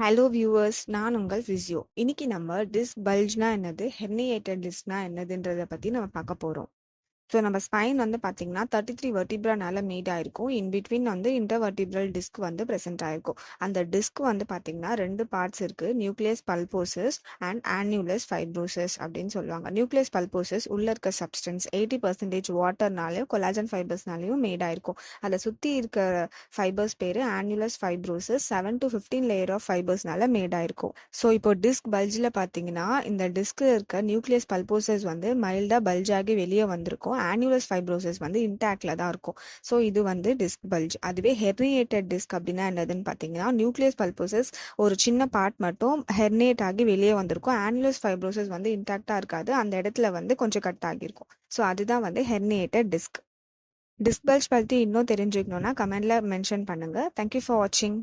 Hello viewers, நான் உங்கள் physio. இன்னைக்கு நம்ம டிஸ்க் பல்ஜ்னா என்னது, ஹெர்னியேட்டட் டிஸ்க்னா என்னதுன்றத பத்தி நம்ம பார்க்க போறோம். ஸோ நம்ம ஸ்பைன் வந்து பார்த்தீங்கன்னா 33 வெர்டிப்ரானால மேட் ஆயிருக்கும். இன் பிட்வீன் வந்து இன்டர்வெர்டிப்ரல் டிஸ்க் வந்து ப்ரெசென்ட் ஆயிருக்கும். அந்த டிஸ்க் வந்து பார்த்தீங்கன்னா ரெண்டு பார்ட்ஸ் இருக்கு. நியூக்ளியஸ் பல்போசஸ் அண்ட் ஆன்யூலஸ் ஃபைப்ரோசஸ் அப்படின்னு சொல்லுவாங்க. நியூக்ளியஸ் பல்போசஸ் உள்ள இருக்க சப்ஸ்டன்ஸ் 80% வாட்டர்னாலையும் கொலாஜன் ஃபைபர்ஸ்னாலையும் மேட் ஆயிருக்கும். அதை சுற்றி இருக்க ஃபைபர்ஸ் பேர் ஆன்யூலஸ் fibrosus 7 to 15 layer of ஃபைபர்ஸ்னால mat ஆயிருக்கும். ஸோ இப்போ டிஸ்க் பல்ஜில் பார்த்தீங்கன்னா இந்த டிஸ்க் இருக்க நியூக்ளியஸ் பல்போசஸ் வந்து மைல்டாக பல்ஜ் ஆகி வெளியே வந்திருக்கும். ஆன்யுலஸ் ஃபைப்ரோசிஸ் வந்து இன்டாக்ட்ல தான் இருக்கும். ஸோ இது வந்து டிஸ்க் பல்ஜ். அதுவே ஹெர்னியேட்டட் டிஸ்க் அப்படின்னா என்னதுன்னு பார்த்தீங்கன்னா நியூக்ளியஸ் பல்போசஸ் ஒரு சின்ன பார்ட் மட்டும் ஹெர்னியேட் ஆகி வெளியே வந்திருக்கும். ஆன்யுலஸ் ஃபைப்ரோசிஸ் வந்து இன்டாக்டா இருக்காது. அந்த இடத்துல வந்து கொஞ்சம் கட் ஆகியிருக்கும். ஸோ அதுதான் வந்து ஹெர்னியேட்டட் டிஸ்க். டிஸ்க் பல்ஜ் பற்றி இன்னும் தெரிஞ்சுக்கணும்னா கமெண்ட்ல மென்ஷன் பண்ணுங்க. தேங்க்யூ ஃபார் வாட்சிங்.